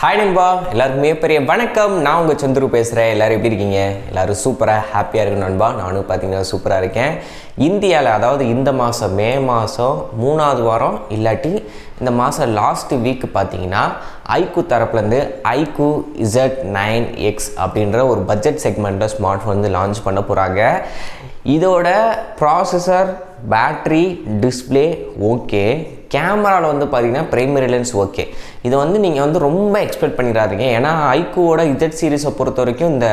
Hi நண்பா, எல்லாருக்குமே பெரிய வணக்கம். நான் உங்கள் சந்துரு பேசுகிறேன். எல்லோரும் எப்படி இருக்கீங்க? எல்லோரும் சூப்பராக ஹாப்பியாக இருக்கு நண்பா. நானும் பார்த்தீங்கன்னா சூப்பராக இருக்கேன். இந்தியாவில் அதாவது இந்த மாதம் மே மாதம் 3வது வாரம் இல்லாட்டி இந்த மாதம் லாஸ்ட் வீக் பார்த்தீங்கன்னா ஐக்கூ தரப்புலேருந்து IQoo Z9X அப்படின்ற ஒரு பட்ஜெட் செக்மெண்ட்டில் ஸ்மார்ட் ஃபோன் வந்து லான்ச் பண்ண போகிறாங்க. இதோட ப்ராசஸர், பேட்ரி, டிஸ்பிளே ஓகே. கேமராவில் வந்து பார்த்தீங்கன்னா பிரைமரி லென்ஸ் ஓகே. இதை வந்து நீங்கள் வந்து ரொம்ப எக்ஸ்பெக்ட் பண்ணிடாதீங்க. ஏன்னா ஐக்கூவோட Z சீரிஸை பொறுத்த வரைக்கும் இந்த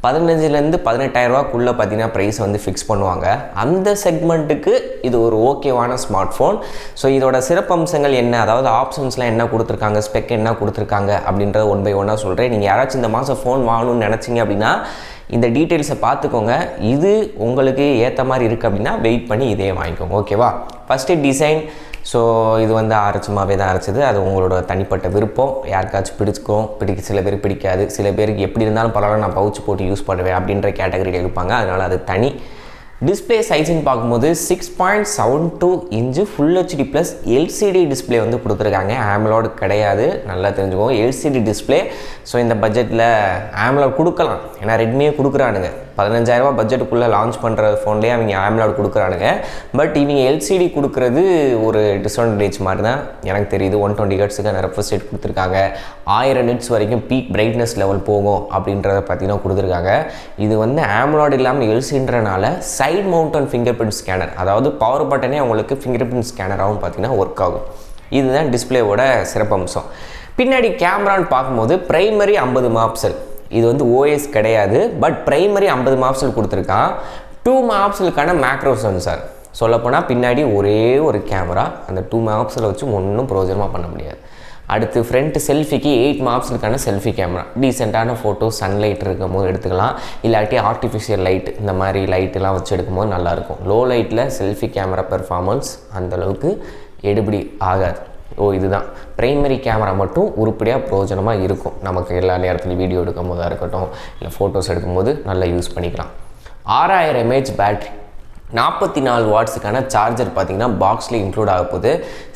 15,000 18,000 ரூபாக்குள்ளே பார்த்தீங்கன்னா ப்ரைஸ் வந்து ஃபிக்ஸ் பண்ணுவாங்க. அந்த செக்மெண்ட்டுக்கு இது ஒரு ஓகேவான ஸ்மார்ட் ஃபோன். ஸோ இதோட சிறப்பம்சங்கள் என்ன, அதாவது ஆப்ஷன்ஸ்லாம் என்ன கொடுத்துருக்காங்க, ஸ்பெக் என்ன கொடுத்துருக்காங்க அப்படின்றத ஒன் பை ஒன்னாக சொல்கிறேன். நீங்கள் யாராச்சும் இந்த மாதம் ஃபோன் வாங்கணும்னு நினச்சிங்க அப்படின்னா இந்த டீட்டெயில்ஸை பார்த்துக்கோங்க. இது உங்களுக்கு ஏற்ற மாதிரி இருக்குது அப்படின்னா வெயிட் பண்ணி இதே வாங்கிக்கோங்க, ஓகேவா? First design. ஸோ இது வந்து அரைச்சமாகவே தான் அரைச்சது. அது உங்களோட தனிப்பட்ட விருப்பம். யாருக்காச்சும் பிடிக்கும், சில பேர் பிடிக்காது. சில பேருக்கு எப்படி இருந்தாலும் பரவாயில்ல, நான் பவுச் போட்டு யூஸ் பண்ணுவேன் அப்படின்ற கேட்டகரியில் இருப்பாங்க. அதனால் அது தனி. டிஸ்பிளே சைஸ்ன்னு பார்க்கும்போது 6.72 inch full HD plus LCD display வந்து கொடுத்துருக்காங்க. AMOLED கிடையாது, நல்லா தெரிஞ்சுக்கோங்க. LCD display. ஸோ இந்த பட்ஜெட்டில் AMOLED கொடுக்கலாம். ஏன்னா ரெட்மியே கொடுக்குறானுங்க. 15,000 ரூபா பட்ஜெட்டுக்குள்ளே லான்ச் பண்ணுற ஃபோன்லேயே அவங்க AMOLED கொடுக்குறானுங்க. பட் இவங்க LCD கொடுக்குறது ஒரு டிஸ்அட்வான்டேஜ் மாதிரி தான் எனக்கு தெரியுது. 120 ஹெர்ட்ஸுக்கான ரெஃப்ரெஷ் ரேட் கொடுத்துருக்காங்க. 1000 நிட்ஸ் வரைக்கும் பீக் பிரைட்னஸ் லெவல் போகும் அப்படின்றத பார்த்தீங்கன்னா கொடுத்துருக்காங்க. இது வந்து AMOLED இல்லாமல் LCDன்றனால side mounted finger print scanner, அதாவது பவர் பட்டனே உங்களுக்கு ஃபிங்கர் பிரிண்ட் ஸ்கேனராகவும் பார்த்தீங்கன்னா ஒர்க் ஆகும். இதுதான் டிஸ்பிளேவோட சிறப்பம்சம். பின்னாடி கேமரான்னு பார்க்கும்போது பிரைமரி 50 மெகாபிக்சல். இது வந்து OS கிடையாது, பட் பிரைமரி 50 மெகாபிக்சல் கொடுத்துருக்கான். 2 மெகாபிக்சலுக்கான மேக்ரோ சென்சார். சொல்லப்போனால் பின்னாடி ஒரே ஒரு கேமரா, அந்த 2 மெகாபிக்சலை வச்சு ஒன்றும் ப்ரோஜனமாக பண்ண முடியாது. அடுத்து ஃப்ரண்ட் செல்ஃபிக்கு 8 மெகாபிக்சலுக்கான செல்ஃபி கேமரா. டீசெண்டான ஃபோட்டோ சன்லைட் இருக்கும் போது எடுத்துக்கலாம். இல்லாட்டி ஆர்டிஃபிஷியல் லைட், இந்த மாதிரி லைட்டெல்லாம் வச்சு எடுக்கும்போது நல்லாயிருக்கும். லோ லைட்டில் செல்ஃபி கேமரா பெர்ஃபார்மன்ஸ் அந்தளவுக்கு எடுபடி ஆகாது. இதுதான் பிரைமரி கேமரா மட்டும் உருப்படியாக பிரயோஜனமாக இருக்கும். நமக்கு எல்லா நேரத்துலையும் வீடியோ எடுக்கும் போதாக இருக்கட்டும், இல்லை ஃபோட்டோஸ் எடுக்கும்போது நல்லா யூஸ் பண்ணிக்கலாம். 6000 mAh பேட்ரி, 44 வாட்ஸுக்கான சார்ஜர் பார்த்தீங்கன்னா பாக்ஸில் இன்க்ளூட் ஆக போகுது.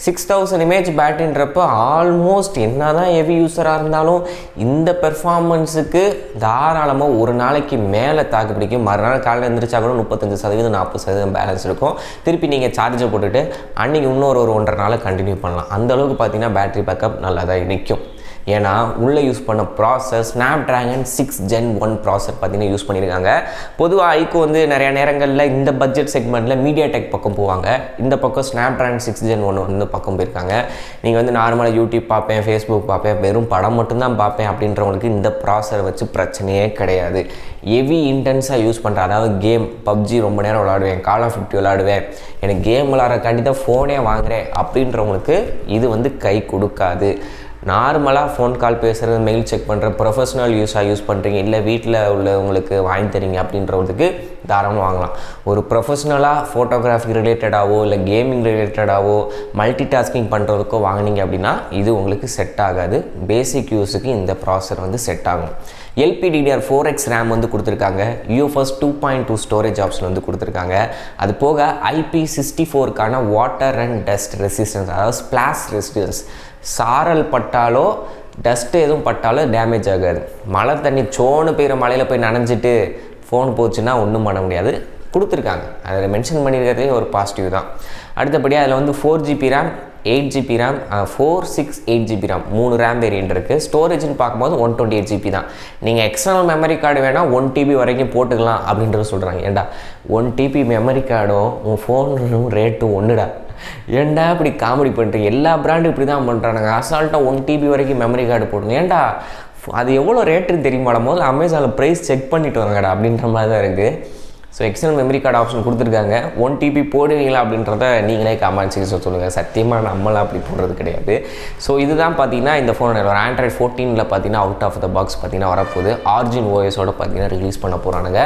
6000 mAh பேட்டரின்றப்போ ஆல்மோஸ்ட் என்ன தான் ஹெவி யூஸராக இருந்தாலும் இந்த பெர்ஃபார்மன்ஸுக்கு தாராளமாக ஒரு நாளைக்கு மேலே தாக்கு பிடிக்கும். மறுநாள் காலையில் எழுந்திரிச்சா கூட 35% 40% பேலன்ஸ் இருக்கும். திருப்பி நீங்கள் சார்ஜர் போட்டுட்டு அன்றைக்கி இன்னொரு 1.5 நாள் கண்டினியூ பண்ணலாம். அந்தளவுக்கு பார்த்தீங்கன்னா பேட்டரி பேக்கப் நல்லா தான் நிற்கும். ஏன்னா உள்ளே யூஸ் பண்ண ப்ராசஸ் ஸ்னாப்ட்ராகன் 6 Gen 1 ப்ராசர் பார்த்தீங்கன்னா யூஸ் பண்ணியிருக்காங்க. பொதுவாக ஐக்கூ வந்து நிறையா நேரங்களில் இந்த பட்ஜெட் செக்மெண்ட்டில் MediaTek பக்கம் போவாங்க. இந்த பக்கம் ஸ்னாப்ட்ராகன் 6 Gen 1 வந்து பக்கம் போயிருக்காங்க. நீங்கள் வந்து நார்மலாக யூடியூப் பார்ப்பேன், ஃபேஸ்புக் பார்ப்பேன், வெறும் படம் மட்டும்தான் பார்ப்பேன் அப்படின்றவங்களுக்கு இந்த ப்ராசரை வச்சு பிரச்சனையே கிடையாது. ஹெவி இன்டென்ஸாக யூஸ் பண்ணுற, அதாவது கேம் PUBG ரொம்ப நேரம் விளாடுவேன், Call of Duty விளாடுவேன், எனக்கு கேம் விளாட்றக்காண்டி தான் ஃபோனே வாங்குகிறேன் அப்படின்றவங்களுக்கு இது வந்து கை கொடுக்காது. நார்மலாக ஃபோன் கால் பேசுகிறது, மெயில் செக் பண்ணுற, ப்ரொஃபஷ்னல் யூஸ் பண்ணுறீங்க, இல்லை வீட்டில் உள்ளவங்களுக்கு வாங்கி தரீங்க அப்படின்றதுக்கு தாராளமாக வாங்கலாம். ஒரு ப்ரொஃபஷ்னலாக ஃபோட்டோகிராஃபி ரிலேட்டடாகவோ இல்லை கேமிங் ரிலேட்டடாகவோ மல்டி டாஸ்கிங் பண்ணுறதுக்கோ வாங்கினீங்க அப்படின்னா இது உங்களுக்கு செட் ஆகாது. பேசிக் யூஸுக்கு இந்த ப்ராசர் வந்து செட் ஆகும். LPDDR4X ரேம் வந்து கொடுத்துருக்காங்க. UFS 2.2 ஸ்டோரேஜ் ஆப்ஷன் வந்து கொடுத்துருக்காங்க. அது போக IP64க்கான வாட்டர் அண்ட் டஸ்ட் ரெசிஸ்டன்ஸ், அதாவது ஸ்பிளாஷ் ரெசிஸ்டன்ஸ். சாரல் பட்டாலோ டஸ்ட்டு எதுவும் பட்டாலோ டேமேஜ் ஆகாது. மழை தண்ணி சோன்னு பெய்கிற மழையில் போய் நனைஞ்சிட்டு ஃபோன் போச்சுன்னா ஒன்றும் பண்ண முடியாது. கொடுத்துருக்காங்க, அதில் மென்ஷன் பண்ணியிருக்கிறதே ஒரு பாசிட்டிவ் தான். அடுத்தபடியாக அதில் வந்து 4GB RAM, 8GB RAM, 468GB RAM 3 RAM variant இருக்குது. ஸ்டோரேஜ்னு பார்க்கும்போது 128GB தான். நீங்கள் எக்ஸ்டர்னல் மெமரி கார்டு வேணால் 1TB வரைக்கும் போட்டுக்கலாம் அப்படின்றது சொல்கிறாங்க. ஏண்டா 1TB மெமரி கார்டும் உன் ஃபோனும் ரேட்டும் ஒன்றுடா, ஏண்டா இப்படி காமெடி பண்ணுறீங்க? எல்லா பிராண்டும் இப்படி தான் பண்ணுறானுங்க. அசால்ட்டாக 1TB வரைக்கும் மெமரி கார்டு போடுங்க. ஏண்டா அது எவ்வளோ ரேட்டுன்னு தெரியுமாடா, முதல்ல அமேசானில் ப்ரைஸ் செக் பண்ணிவிட்டு வாங்கடா அப்படின்ற மாதிரி தான் இருக்குது. So external memory card option கொடுத்துருக்காங்க. 1TB போடுவீங்களா அப்படின்றத நீங்களே கமெண்ட் செக்ஷன் சொல்லுங்கள். சத்தியமாக நம்மளாம் அப்படி போடுறது கிடையாது. ஸோ இதுதான் பார்த்தீங்கன்னா இந்த ஃபோனோட ஒரு Android 14 பார்த்தீங்கன்னா அவுட் ஆஃப் த பாக்ஸ் பார்த்தீங்கன்னா வரப்போகுது. ஆரிஜின் OSோட பார்த்தீங்கன்னா ரிலீஸ் பண்ண போகிறானுங்க.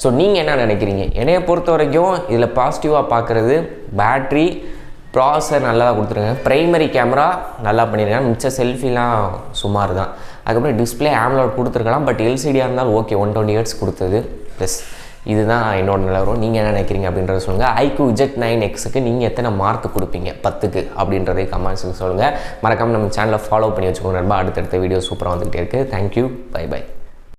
ஸோ நீங்கள் என்ன நினைக்கிறீங்க? என்னையை பொறுத்த வரைக்கும் இதில் பாசிட்டிவாக பார்க்குறது பேட்ரி, ப்ராசர் நல்லா தான் கொடுத்துருக்காங்க. ப்ரைமரி கேமரா நல்லா பண்ணியிருக்காங்க. மிச்ச செல்ஃபிலாம் சுமார் தான். அதுக்கப்புறம் டிஸ்பிளே AMOLED கொடுத்துருக்கலாம், பட் LCDயாக இருந்தாலும் ஓகே. 120 ஹெர்ட்ஸ் கொடுத்தது ப்ளஸ் இதுதான் என்னோட நிலவரம். நீங்கள் என்ன நினைக்கிறீங்க அப்படின்றத சொல்லுங்கள். IQoo Z9Xக்கு நீங்கள் எத்தனை மார்க் கொடுப்பீங்க 10க்கு அப்படின்றதை கமெண்ட்ஸுக்கு சொல்லுங்கள். மறக்காமல் நம்ம சேனலை ஃபாலோ பண்ணி வச்சுக்கோங்க நண்பா. அடுத்தடுத்த வீடியோ சூப்பராக வந்துகிட்டே இருக்குது. தேங்க்யூ. Bye by.